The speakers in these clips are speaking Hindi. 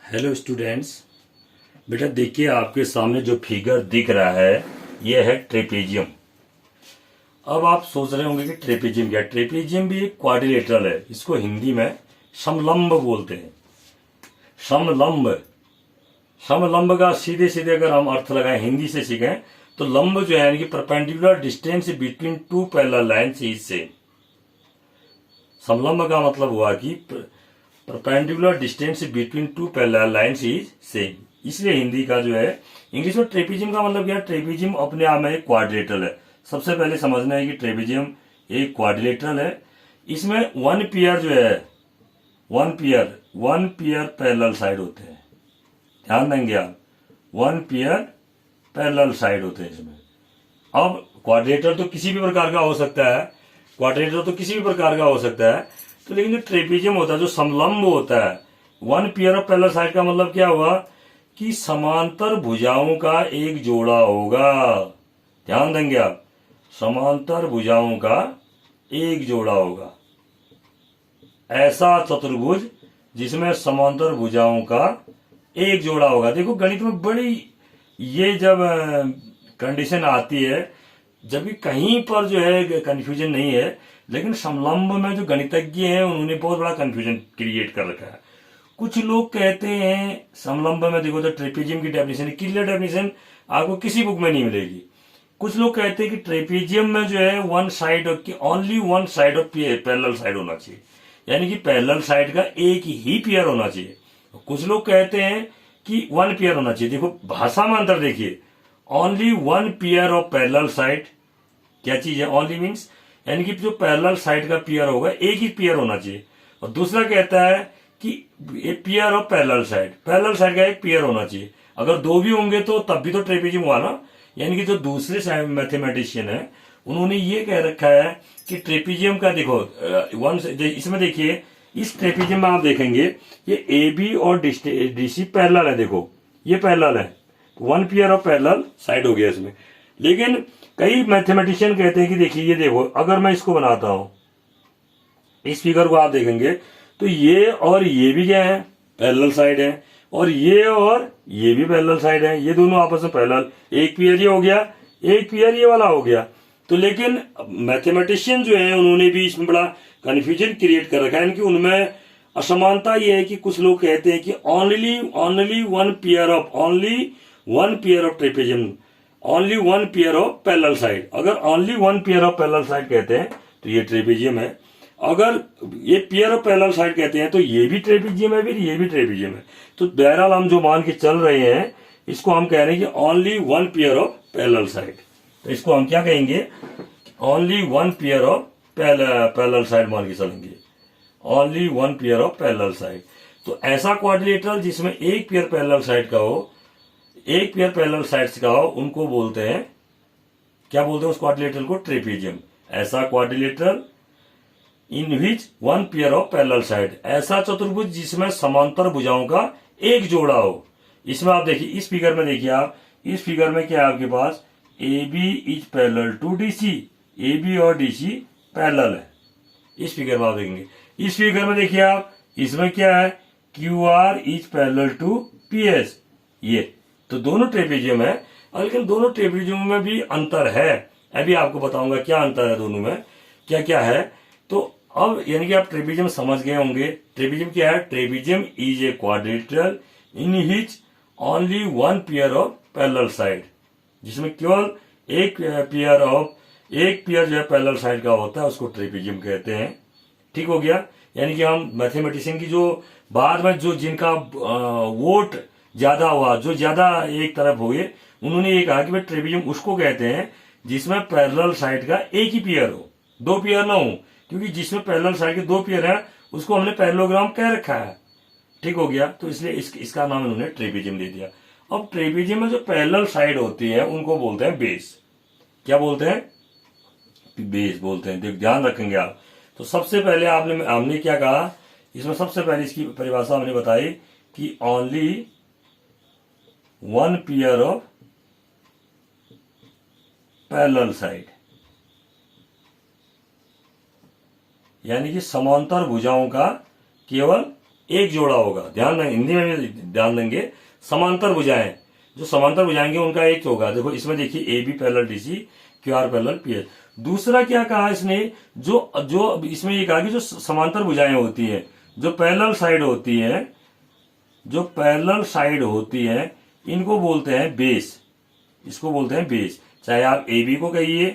Hello students. बेटा देखिए, आपके सामने जो फिगर दिख रहा है ये है ट्रेपेजियम। अब आप सोच रहे होंगे कि ट्रेपेजियम क्या है। ट्रेपेजियम भी एक क्वाड्रिलेटरल है, इसको हिंदी में समलंब बोलते हैं। समलंब, समलंब का सीधे सीधे अगर हम अर्थ लगाएं, हिंदी से सीखें तो लंब जो है यानी कि perpendicular distance between two parallel lines is same. समलंब का मतलब हुआ कि perpendicular distance between two parallel lines is same. इसलिए हिंदी का जो है, इंग्लिश में ट्रेपेजियम का मतलब क्या है। ट्रेपेजियम अपने आप में एक क्वाड्रिलेटरल है। सबसे पहले समझना है कि ट्रेपेजियम एक क्वाड्रिलेटरल है। इसमें वन पेयर जो है, वन पेयर पैरेलल साइड होते हैं। ध्यान देंगे आप, वन पेयर पैरेलल साइड होते हैं इसमें। अब क्वाड्रिलेटरल तो किसी भी प्रकार का हो सकता है, क्वाड्रिलेटरल तो किसी भी प्रकार का हो सकता है, तो लेकिन जो ट्रेपेजियम होता है, जो समलंब होता है, one pair of parallel side का मतलब क्या हुआ कि समांतर भुजाओं का एक जोड़ा होगा। ध्यान देंगे आप, समांतर भुजाओं का एक जोड़ा होगा। ऐसा चतुर्भुज जिसमें समांतर भुजाओं का एक जोड़ा होगा। देखो गणित में बड़ी ये जब कंडीशन आती है, जब भी कहीं पर जो है कंफ्यूजन नहीं है, लेकिन समलंब में जो गणितज्ञ हैं उन्होंने बहुत बड़ा कंफ्यूजन क्रिएट कर रखा है। कुछ लोग कहते हैं समलंब में, देखो तो ट्रेपेजियम की डेफिनेशन, क्लियर डेफिनेशन आपको किसी बुक में नहीं मिलेगी। कुछ लोग कहते हैं कि ट्रेपेजियम में जो है one side of, only one side of parallel side होना चाहिए, यानी कि पैरेलल साइड का एक ही पेयर होना चाहिए। कुछ लोग कहते हैं कि वन पेयर होना चाहिए। देखो भाषा में अंतर देखिए, only one pair of parallel side क्या चीज है। ओनली मीन्स यानी कि जो पैरेलल साइड का पेयर होगा एक ही पेयर होना चाहिए। और दूसरा कहता है कि a pair of parallel side का एक पेयर होना चाहिए। अगर दो भी होंगे तो तब भी तो ट्रेपेजियम हुआ ना। यानी कि जो दूसरे मैथमेटिशियन है उन्होंने ये कह रखा है कि ट्रेपेजियम का देखो वन, इसमें देखिए इस ट्रेपेजियम में आप देखेंगे ये ए बी और डीसी पैरेलल है। देखो ये पैरेलल है, one pair of parallel side हो गया इसमें। लेकिन कई मैथमेटिशियन कहते हैं कि देखिए ये देखो, अगर मैं इसको बनाता हूं, इस फिगर को आप देखेंगे तो ये और ये भी क्या है, पैरेलल साइड है, और ये भी पैरेलल साइड है। ये दोनों आपस में पैरेलल, एक पेयर ये हो गया, एक पेयर ये वाला हो गया। तो लेकिन मैथमेटिशियन जो है उन्होंने भी इसमें बड़ा कंफ्यूजन क्रिएट कर रखा है। इनकी उनमें असमानता ये है कि कुछ लोग कहते हैं कि only one pair of trapezium, only one pair of parallel side. अगर only one pair of parallel side कहते हैं तो ये ट्रेपेजियम है। अगर ये पेयर ऑफ पैरेलल साइड कहते हैं तो ये भी ट्रेपेजियम है, फिर ये भी ट्रेपेजियम है। तो बहरहाल हम जो मान के चल रहे हैं इसको हम कह रहे हैं कि only one pair of parallel side. तो इसको हम क्या कहेंगे, only one pair of parallel side मान के चलेंगे, only one pair of parallel side. तो ऐसा क्वाड्रिलेटरल जिसमें एक पेयर पैरेलल साइड का हो, एक पेयर पैरेलल साइड्स का हो, उनको बोलते हैं, क्या बोलते हैं उस क्वाड्रिलेटरल को, ट्रेपेजियम। ऐसा quadrilateral in which one pair of parallel side, ऐसा चतुर्भुज जिसमें समांतर भुजाओं का एक जोड़ा हो। इसमें आप देखिए, इस फिगर में देखिए आप, इस फिगर में क्या है आपके पास, A B is parallel to DC, A B और डीसी पैरेलल है। इस फिगर में आप देखेंगे, इस फिगर में देखिए आप, इसमें क्या है, Q R is parallel to P S. ये तो दोनों ट्रेपेजियम है, लेकिन दोनों ट्रेपेजियम में भी अंतर है। अभी आपको बताऊंगा क्या अंतर है दोनों में, क्या क्या है। तो अब यानी कि आप ट्रेपेजियम समझ गए होंगे। ट्रेपेजियम क्या है, trapezium is a quadrilateral in which only one pair of parallel side, जिसमें केवल एक पेयर जो है पैरेलल साइड का होता है, उसको ट्रेपेजियम कहते हैं। ठीक हो गया। यानी कि हम मैथमेटिशियन की जो बाद में जो जिनका वोट ज्यादा हुआ, जो ज्यादा एक तरफ हुए, उन्होंने ये कहा कि भाई ट्रेपेजियम उसको कहते हैं जिसमें पैरेलल साइड का एक ही पेयर हो, दो पेयर ना हो। क्योंकि जिसमें पैरेलल साइड के दो पेयर है उसको हमने पैरेललोग्राम कह रखा है। ठीक हो गया। तो इसलिए इसका नाम इन्होंने ट्रेपेजियम दे दिया। अब ट्रेपेजियम में जो पैरेलल साइड होती है उनको बोलते हैं बेस। क्या बोलते हैं, बेस बोलते हैं। ध्यान रखेंगे आप। तो सबसे पहले हमने क्या कहा, इसमें सबसे पहले इसकी परिभाषा हमने बताई कि only one pair of parallel side, यानी कि समांतर भुजाओं का केवल एक जोड़ा होगा। ध्यान दें, हिंदी में भी ध्यान देंगे, समांतर भुजाएं, जो समांतर भुजाएंगे उनका एक होगा। देखो इसमें देखिए A B parallel DC, Q R parallel P H. दूसरा क्या कहा इसने, जो जो इसमें ये कहा कि जो समांतर भुजाएं होती हैं, जो पैरेलल साइड होती है, जो पैरेलल साइड होती है, इनको बोलते हैं बेस। इसको बोलते हैं बेस। चाहे आप ए बी को कहिए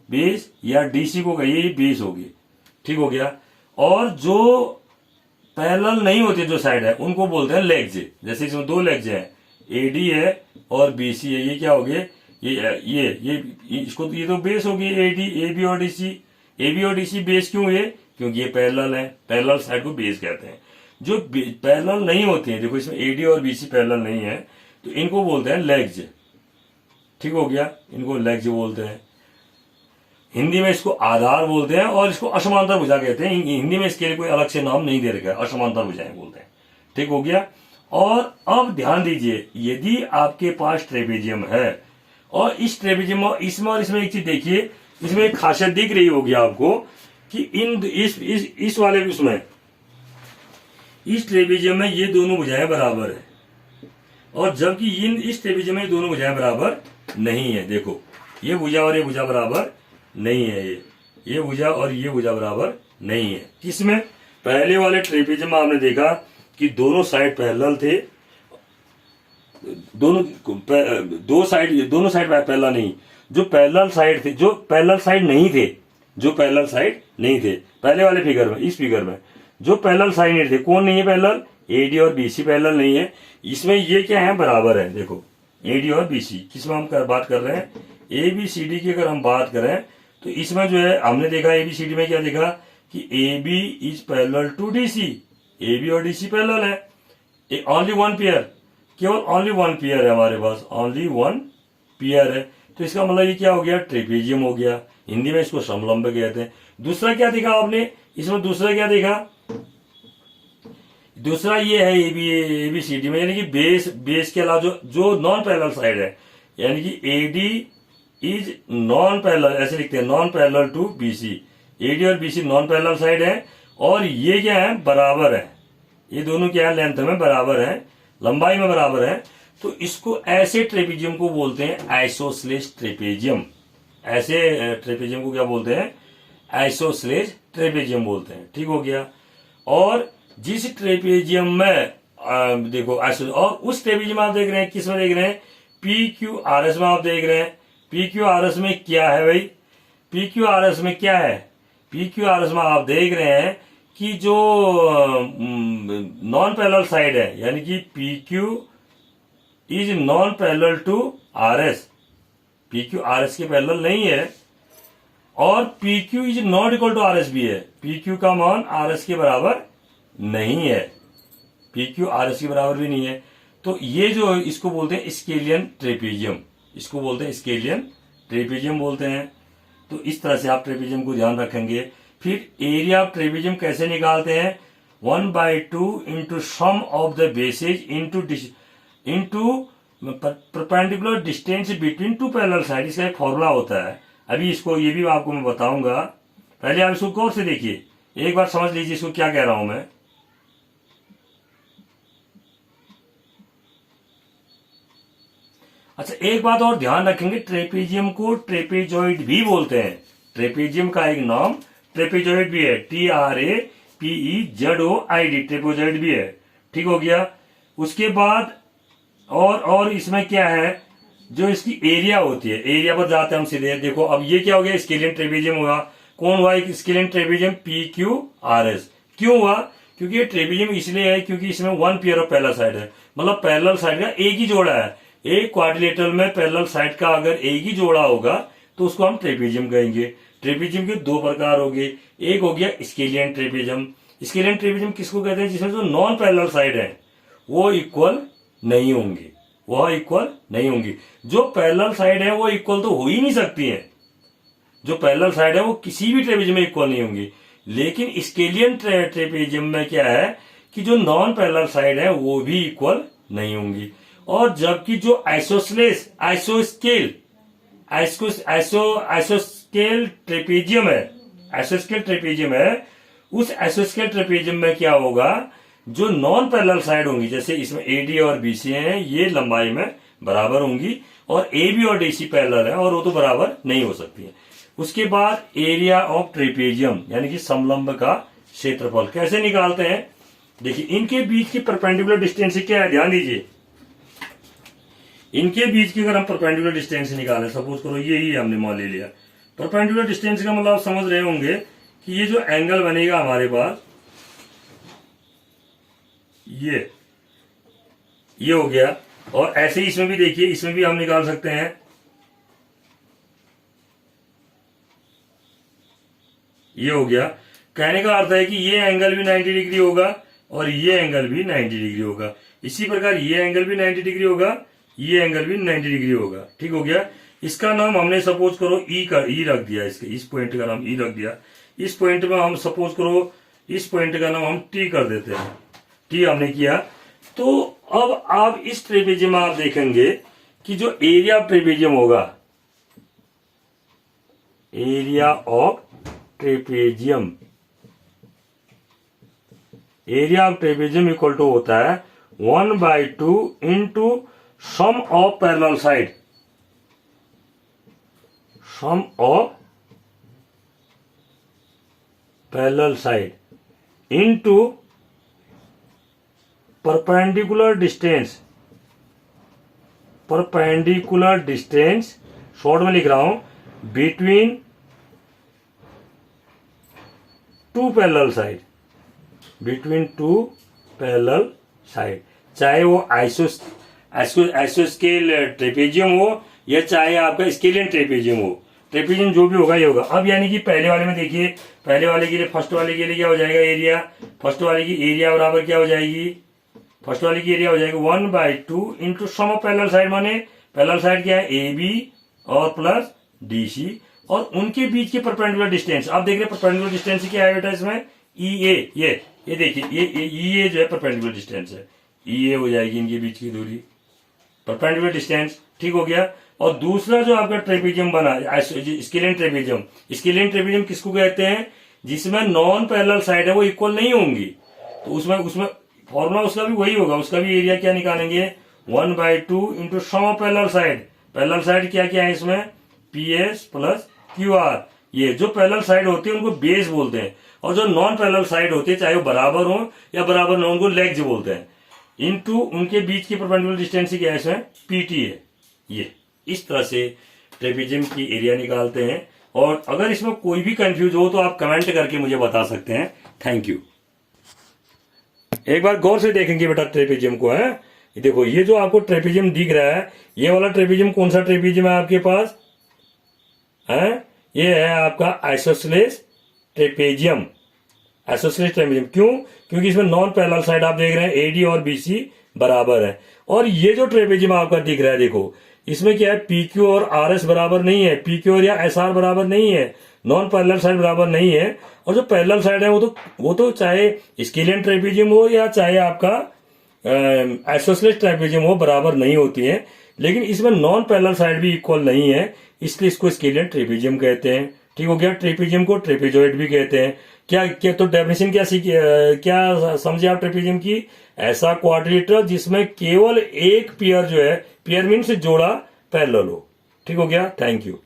बेस या डीसी को कहिए, ये बेस होगी। ठीक हो गया। और जो पैरेलल नहीं होती जो साइड है उनको बोलते हैं लेग्स। जैसे इसमें दो लेग्स हैं, एडी है और बीसी है, ये क्या हो गए, ये इसको, ये तो बेस होगी, एडी ए बी और डीसी। ए बी और डीसी बेस क्यों है, क्योंकि ये पैरेलल है, पैरेलल साइड को बेस कहते हैं। जो पैरेलल नहीं होती है, देखो इसमें एडी और बीसी पैरेलल नहीं है, तो इनको बोलते हैं लेग्स। ठीक हो गया, इनको लेग्स बोलते हैं। हिंदी में इसको आधार बोलते हैं और इसको असमांतर भुजा कहते हैं। हिंदी में इसके लिए कोई अलग से नाम नहीं दे रखा है, असमांतर भुजाएं बोलते हैं। ठीक हो गया। और अब ध्यान दीजिए, यदि आपके पास ट्रेपेजियम है और इस ट्रेपेजियम और इसमें एक चीज देखिए, इसमें एक खासियत दिख रही होगी आपको कि इस वाले उसमें, इस ट्रेपेजियम में ये दोनों भुजाएं बराबर है, और जबकि इस ट्रेपेजियम में दोनों भुजाएं बराबर नहीं है। देखो ये भुजा और ये भुजा बराबर नहीं है, ये भुजा और ये भुजा बराबर नहीं है। किसमें, पहले वाले ट्रेपेजियम में आपने देखा कि दोनों साइड पैरेलल थे, दोनों साइड पैरेलल नहीं, जो पैरेलल साइड थे, जो पैरेलल साइड नहीं थे, जो पैरेलल साइड नहीं थे पहले वाले फिगर में, इस फिगर में जो पैरेलल साइड नहीं थे, कौन नहीं है पैरेलल, एडी और बीसी पैरेलल नहीं है। इसमें ये क्या है, बराबर है। देखो एडी और बीसी, किसमें हम बात कर रहे हैं, ए बी सी डी की अगर हम बात करें तो इसमें जो है हमने देखा ए बी सी डी में क्या देखा कि A B is parallel to D C, A B और डी सी पैरेलल है। ओनली वन पेयर, केवल ओनली वन पेयर है हमारे पास, ओनली वन पेयर है। तो इसका मतलब ये क्या हो गया, ट्रेपेजियम हो गया। हिंदी में इसको समलंब कहते हैं। दूसरा क्या देखा आपने इसमें, दूसरा क्या देखा, दूसरा ये है ए बी सी डी में, यानी कि बेस के अलावा जो नॉन पैरेलल साइड है, यानी कि एडी इज नॉन पैरेलल, ऐसे लिखते हैं, non parallel to BC. AD और बीसी नॉन पैरेलल साइड है, और ये क्या है, बराबर है। ये दोनों क्या है, लेंथ में बराबर है, लंबाई में बराबर है। तो इसको, ऐसे ट्रेपेजियम को बोलते हैं आइसोसेलेस ट्रेपेजियम। ऐसे ट्रेपेजियम को क्या बोलते हैं, आइसोसेलेस ट्रेपेजियम बोलते हैं। ठीक हो गया। और जिस ट्रेपेजियम में देखो और उस ट्रेपेजियम में आप देख रहे हैं, किस में देख रहे हैं, पी क्यू आर एस में आप देख रहे हैं। पी क्यू आर एस में क्या है भाई, पी क्यू आर एस में क्या है, पी क्यू आर एस में आप देख रहे हैं कि जो नॉन पैरेलल साइड है, यानी कि P Q is non parallel to R S, P Q R S के पैरेलल नहीं है, और P Q is not equal to R S भी है। पी क्यू का मान आर एस के बराबर नहीं है, पी क्यू आर एस के बराबर भी नहीं है। तो ये जो, इसको बोलते हैं स्केलियन ट्रेपेजियम, इसको बोलते हैं स्केलियन ट्रेपेजियम बोलते हैं। तो इस तरह से आप ट्रेपेजियम को ध्यान रखेंगे। फिर एरिया ऑफ ट्रेपेजियम कैसे निकालते हैं, 1/2 into sum of the bases into perpendicular distance between two parallel side. इसका एक फॉर्मूला होता है, अभी इसको ये भी आपको मैं बताऊंगा। पहले आप इसको गौर से देखिए, एक बार समझ लीजिए इसको क्या कह रहा हूं मैं। अच्छा, एक बात और ध्यान रखेंगे, ट्रेपेजियम को ट्रेपेजॉइड भी बोलते हैं। ट्रेपेजियम का एक नाम ट्रेपेजॉइड भी है, TRAPEZOID, ट्रेपेजॉइड भी है। ठीक हो गया। उसके बाद और इसमें क्या है, जो इसकी एरिया होती है, एरिया पर जाते हैं हम सीधे। देखो अब ये क्या हो गया, स्केलियन ट्रेपेजियम हुआ। कौन हुआ एक स्केलियन ट्रेपेजियम, PQRS। क्यों हुआ, क्योंकि ये ट्रेपेजियम इसलिए है क्योंकि इसमें one pair of parallel side है, मतलब पैरेलल साइड का एक ही जोड़ा है। एक क्वाड्रिलेटरल में पैरेलल साइड का अगर एक ही जोड़ा होगा तो उसको हम ट्रेपेजियम कहेंगे। ट्रेपेजियम के दो प्रकार हो गए, एक हो गया स्केलियन ट्रेपेजियम। स्केलियन ट्रेपेजियम किसको कहते हैं, जिसमें जो नॉन पैरेलल साइड है वो इक्वल नहीं होंगी, वह इक्वल नहीं होंगी। जो पैरेलल साइड है वो इक्वल तो हो ही नहीं सकती है, जो पैरेलल साइड है वो किसी भी ट्रेपेजियम में इक्वल नहीं होंगी। लेकिन स्केलियन ट्रेपेजियम में क्या है कि जो नॉन पैरेलल साइड है वो भी इक्वल नहीं होंगी। और जबकि जो आइसोस्केल ट्रेपेजियम है, उस आइसोस्केल ट्रेपेजियम में क्या होगा, जो नॉन पैरेलल साइड होंगी, जैसे इसमें एडी और बीसी हैं, ये लंबाई में बराबर होंगी, और ए बी और डीसी पैरेलल है और वो तो बराबर नहीं हो सकती है। उसके बाद एरिया ऑफ ट्रेपेजियम यानी कि समलंब का क्षेत्रफल कैसे निकालते हैं? देखिए, इनके बीच की परपेंडिकुलर डिस्टेंस क्या है, ध्यान दीजिए। इनके बीच की अगर हम परपेंडिकुलर डिस्टेंस निकालें, सपोज करो ये ही हमने मान ले लिया। परपेंडिकुलर डिस्टेंस का मतलब आप समझ रहे होंगे कि ये जो एंगल बनेगा हमारे पास, ये हो गया। और ऐसे ही इसमें भी देखिए, इसमें भी हम निकाल सकते हैं। ये हो गया। कहने का अर्थ है कि ये एंगल भी 90 डिग्री होगा और ये एंगल भी 90 डिग्री होगा। इसी प्रकार ये एंगल भी 90 डिग्री होगा, ये एंगल भी 90 डिग्री होगा। ठीक हो गया। इसका नाम हमने सपोज करो ई रख दिया, इसके इस पॉइंट का नाम ई रख दिया। इस पॉइंट में हम सपोज करो इस पॉइंट का नाम हम टी कर देते हैं। टी हमने किया। तो अब आप इस ट्रेपेजियम में आप देखेंगे कि जो एरिया ऑफ ट्रेपेजियम होगा, area of trapezium, area of trapezium equal to होता है 1/2 into sum of parallel side, sum of parallel side into perpendicular distance, perpendicular distance short में लिख रहा हूं, between two parallel side, between two parallel side. चाहे वो आइसोस्केल ट्रेपेजियम हो या चाहे आपका स्केलियन ट्रेपेजियम हो, ट्रेपेजियम जो भी होगा ये होगा। अब यानी कि पहले वाले में देखिए, पहले वाले के लिए, फर्स्ट वाले के लिए क्या हो जाएगा एरिया, फर्स्ट वाले की एरिया बराबर क्या हो जाएगी, फर्स्ट वाले की एरिया हो जाएगी 1/2 into sum of parallel side, माने पैरेलल साइड क्या है ए बी और प्लस डी सी, और उनके बीच की परपेंडिकुलर डिस्टेंस। आप देख रहे हैं परपेंडिकुलर डिस्टेंस क्या है बेटा इसमें, ई ए। ये देखिए, ये ई ए जो है परपेंडिकुलर डिस्टेंस है, ई ए हो जाएगी इनके बीच की दूरी, परपेंडिकुलर डिस्टेंस। ठीक हो गया। और दूसरा जो आपका ट्रेपेजियम बना, स्केलियन ट्रेपेजियम, स्केलियन ट्रेपेजियम किसको कहते हैं, जिसमें नॉन पैरेलल साइड है वो इक्वल नहीं होंगी। तो उसमें फॉर्मूला उसका भी वही होगा, उसका भी एरिया क्या निकालेंगे 1/2 into sum of parallel side. Parallel side क्या क्या है इसमें, P S plus Q R. ये जो पैरेलल साइड होती है उनको बेस बोलते हैं, और जो नॉन पैरेलल साइड होती है चाहे वो बराबर हो या बराबर न हो उनको लेग्स बोलते हैं। इनटू उनके बीच की परपेंडिकुलर डिस्टेंस क्या है इसमें, पीटी है। ये इस तरह से ट्रेपेजियम की एरिया निकालते हैं। और अगर इसमें कोई भी कंफ्यूज हो तो आप कमेंट करके मुझे बता सकते हैं। Thank you. एक बार गौर से देखेंगे बेटा ट्रेपेजियम को है। देखो ये जो आपको ट्रेपेजियम दिख रहा है, ये वाला ट्रेपेजियम कौन सा ट्रेपेजियम है आपके पास है, ये है आपका आइसोसेलेस ट्रेपेजियम। आइसोसेलेस ट्रेपेजियम क्यों, क्योंकि इसमें नॉन पैरेलल साइड आप देख रहे हैं एडी और बीसी बराबर है। और ये जो ट्रेपेजियम आपका दिख रहा है, देखो इसमें क्या है, पी क्यू और आर एस बराबर नहीं है, पी क्यू और या एस आर बराबर नहीं है, नॉन पैरेलल साइड बराबर नहीं है। और जो पैरेलल साइड है वो तो चाहे स्केलियन ट्रेपेजियम हो या चाहे आपका आइसोसेलेस ट्रेपेजियम हो, बराबर नहीं होती है। लेकिन इसमें नॉन पैरेलल साइड भी इक्वल नहीं है, इसलिए इसको स्केलियन ट्रेपेजियम कहते हैं। ठीक हो गया। ट्रेपेजियम को ट्रेपेजॉइड भी कहते हैं। क्या तो डेफिनेशन क्या समझे आप ट्रेपेजियम की, ऐसा क्वाड्रिलेटरल जिसमें केवल एक पेयर जो है, पेयर मीन्स जोड़ा पैरेलल हो। ठीक हो गया। Thank you.